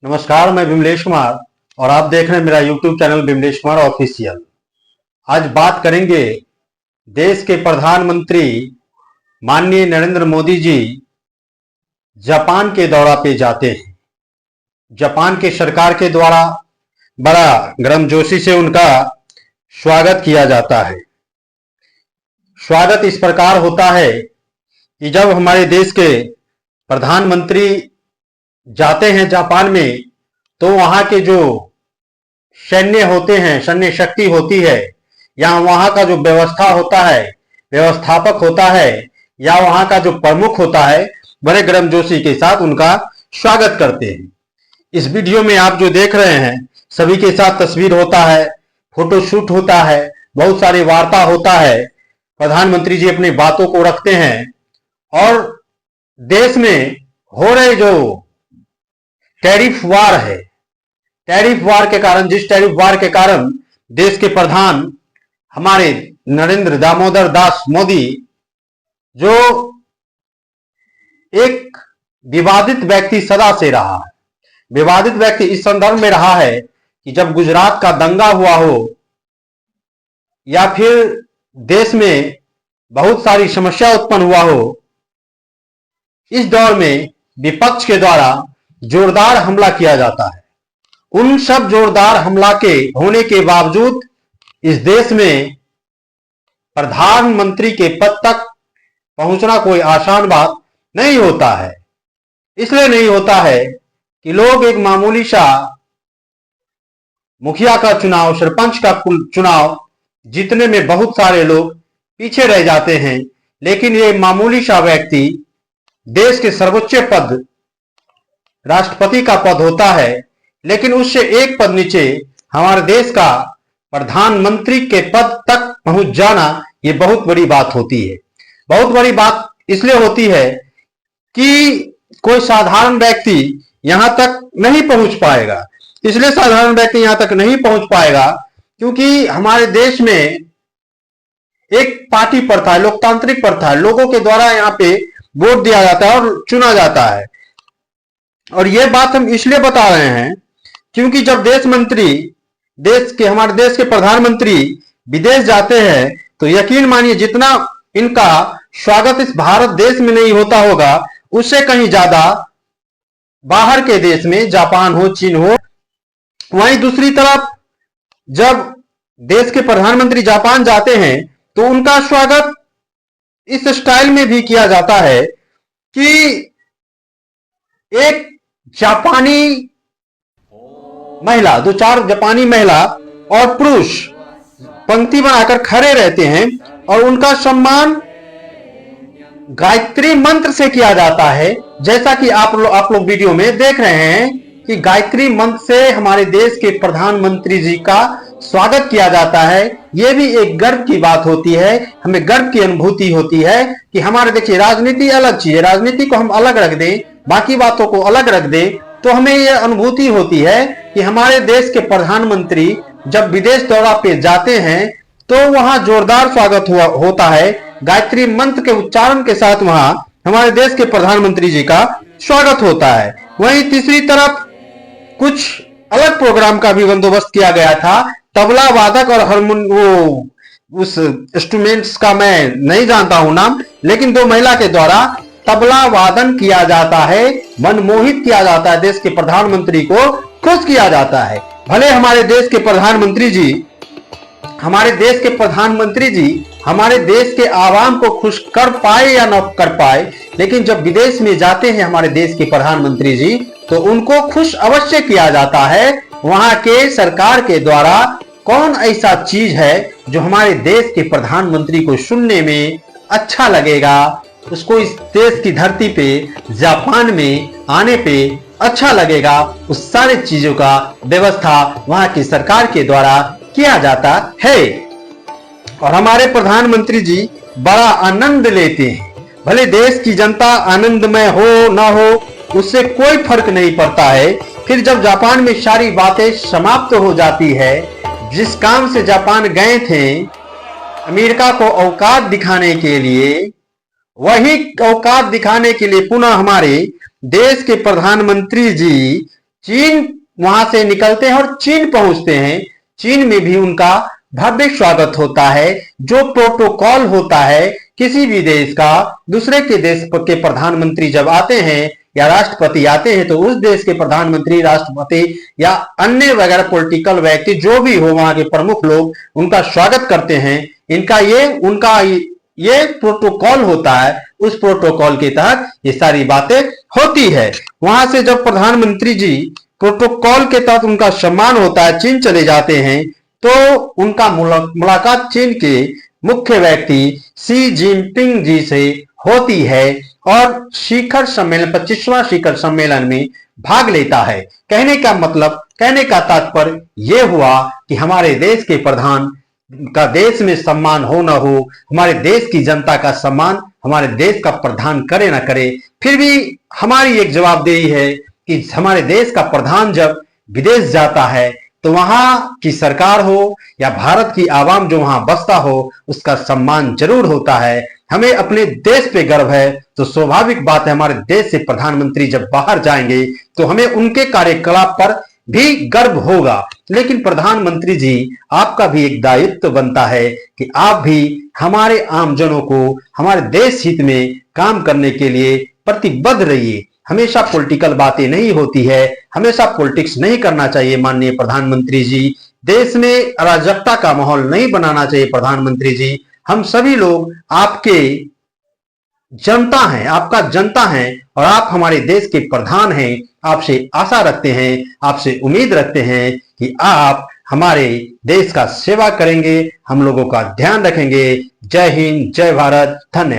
नमस्कार, मैं विमलेश कुमार और आप देख रहे हैं मेरा YouTube channel Vimlesh Kumar official. आज बात करेंगे देश के प्रधानमंत्री माननीय नरेंद्र मोदी जी जापान के दौरा पे जाते हैं। जापान के सरकार के द्वारा बड़ा गर्मजोशी से उनका स्वागत किया जाता है। स्वागत इस प्रकार होता है कि जब हमारे देश के प्रधानमंत्री जाते हैं जापान में, तो वहां के जो सैन्य होते हैं, सैन्य शक्ति होती है, या वहां का जो व्यवस्था होता है, व्यवस्थापक होता है, या वहां का जो प्रमुख होता है, बड़े गर्मजोशी के साथ उनका स्वागत करते हैं। इस वीडियो में आप जो देख रहे हैं, सभी के साथ तस्वीर होता है, फोटोशूट होता है, बहुत सारी वार्ता होता है। प्रधानमंत्री जी अपनी बातों को रखते हैं और देश में हो रहे जो टैरिफ वार है, टैरिफ वार के कारण, जिस टैरिफ वार के कारण देश के प्रधान हमारे नरेंद्र दामोदर दास मोदी, जो एक विवादित व्यक्ति सदा से रहा है, विवादित व्यक्ति इस संदर्भ में रहा है कि जब गुजरात का दंगा हुआ हो या फिर देश में बहुत सारी समस्या उत्पन्न हुआ हो, इस दौर में विपक्ष के द्वारा जोरदार हमला किया जाता है। उन सब जोरदार हमला के होने के बावजूद इस देश में प्रधानमंत्री के पद तक पहुंचना कोई आसान बात नहीं होता है। इसलिए नहीं होता है कि लोग एक मामूली सा मुखिया का चुनाव, सरपंच का चुनाव जीतने में बहुत सारे लोग पीछे रह जाते हैं, लेकिन ये मामूली सा व्यक्ति देश के सर्वोच्च पद, राष्ट्रपति का पद होता है, लेकिन उससे एक पद नीचे हमारे देश का प्रधानमंत्री के पद तक पहुंच जाना, ये बहुत बड़ी बात होती है। बहुत बड़ी बात इसलिए होती है कि कोई साधारण व्यक्ति यहां तक नहीं पहुंच पाएगा। इसलिए साधारण व्यक्ति यहां तक नहीं पहुंच पाएगा क्योंकि हमारे देश में एक पार्टी प्रथा है, लोकतांत्रिक प्रथा है। लोगों के द्वारा यहाँ पे वोट दिया जाता है और चुना जाता है। और यह बात हम इसलिए बता रहे हैं क्योंकि जब हमारे देश के प्रधानमंत्री विदेश जाते हैं, तो यकीन मानिए जितना इनका स्वागत इस भारत देश में नहीं होता होगा, उससे कहीं ज्यादा बाहर के देश में, जापान हो, चीन हो। वहीं दूसरी तरफ जब देश के प्रधानमंत्री जापान जाते हैं, तो उनका स्वागत इस स्टाइल में भी किया जाता है कि एक जापानी महिला, दो चार जापानी महिला और पुरुष पंक्ति बनाकर खड़े रहते हैं और उनका सम्मान गायत्री मंत्र से किया जाता है। जैसा कि आप लोग वीडियो में देख रहे हैं कि गायत्री मंत्र से हमारे देश के प्रधानमंत्री जी का स्वागत किया जाता है। यह भी एक गर्व की बात होती है, हमें गर्व की अनुभूति होती है कि हमारे, देखिए, राजनीति अलग चीज है, राजनीति को हम अलग रख दें, बाकी बातों को अलग रख दें, तो हमें यह अनुभूति होती है कि हमारे देश के प्रधानमंत्री जब विदेश दौरा पे जाते हैं, तो वहां जोरदार स्वागत होता है। गायत्री मंत्र के उच्चारण के साथ वहां हमारे देश के प्रधानमंत्री जी का स्वागत होता है। वहीं तीसरी तरफ कुछ अलग प्रोग्राम का भी बंदोबस्त किया गया था। तबला वादक और उस इंस्ट्रूमेंट्स का मैं नहीं जानता हूं नाम, लेकिन दो महिला के द्वारा तबला वादन किया जाता है, मनमोहित किया जाता है, देश के प्रधानमंत्री को खुश किया जाता है। भले हमारे देश के प्रधानमंत्री जी हमारे देश के आवाम को खुश कर पाए या न कर पाए, लेकिन जब विदेश में जाते हैं हमारे देश के प्रधानमंत्री जी, तो उनको खुश अवश्य किया जाता है। वहां के सरकार के द्वारा कौन ऐसा चीज है जो हमारे देश के प्रधानमंत्री को सुनने में अच्छा लगेगा, उसको इस देश की धरती पे, जापान में आने पे अच्छा लगेगा, उस सारी चीजों का व्यवस्था वहां की सरकार के द्वारा किया जाता है। और हमारे प्रधानमंत्री जी बड़ा आनंद लेते हैं। भले देश की जनता आनंदमय हो ना हो, उससे कोई फर्क नहीं पड़ता है। फिर जब जापान में सारी बातें समाप्त हो जाती है, जिस काम से जापान गए थे अमेरिका को औकात दिखाने के लिए, वही औकात दिखाने के लिए पुनः हमारे देश के प्रधानमंत्री जी चीन वहां से निकलते हैं और चीन पहुंचते हैं। चीन में भी उनका भव्य स्वागत होता है। जो प्रोटोकॉल होता है किसी भी देश का, दूसरे के देश के प्रधानमंत्री जब आते हैं या राष्ट्रपति आते हैं तो उस देश के प्रधानमंत्री, राष्ट्रपति या अन्य वगैरह पॉलिटिकल व्यक्ति जो भी हो, वहां के प्रमुख लोग उनका स्वागत करते हैं। उनका ये प्रोटोकॉल होता है। उस प्रोटोकॉल के तहत ये सारी बातें होती है। वहां से जब प्रधानमंत्री जी प्रोटोकॉल के तहत उनका सम्मान होता है, चीन चले जाते हैं तो उनका मुलाकात चीन के मुख्य व्यक्ति शी जिनपिंग जी से होती है और शिखर सम्मेलन, 25वां शिखर सम्मेलन में भाग लेता है। कहने का मतलब, कहने का तात्पर्य यह हुआ कि हमारे देश के प्रधान का देश में सम्मान हो न हो, हमारे देश की जनता का सम्मान हमारे देश का प्रधान करे ना करे, फिर भी हमारी एक जवाबदेही है कि हमारे देश का प्रधान जब विदेश जाता है तो वहां की सरकार हो या भारत की आवाम जो वहां बसता हो उसका सम्मान जरूर होता है। हमें अपने देश पे गर्व है तो स्वाभाविक बात है हमारे देश से प्रधानमंत्री जब बाहर जाएंगे तो हमें उनके कार्यकलाप पर भी गर्व होगा। लेकिन प्रधानमंत्री जी, आपका भी एक दायित्व बनता है कि आप भी हमारे आमजनों को हमारे देश हित में काम करने के लिए प्रतिबद्ध रहिए। हमेशा पॉलिटिकल बातें नहीं होती है, हमेशा पॉलिटिक्स नहीं करना चाहिए माननीय प्रधानमंत्री जी। देश में अराजकता का माहौल नहीं बनाना चाहिए प्रधानमंत्री जी। हम सभी लोग आपके जनता हैं, आपका जनता हैं और आप हमारे देश के प्रधान हैं। आपसे आशा रखते हैं, आपसे उम्मीद रखते हैं कि आप हमारे देश का सेवा करेंगे, हम लोगों का ध्यान रखेंगे। जय हिंद, जय भारत, धन्यवाद।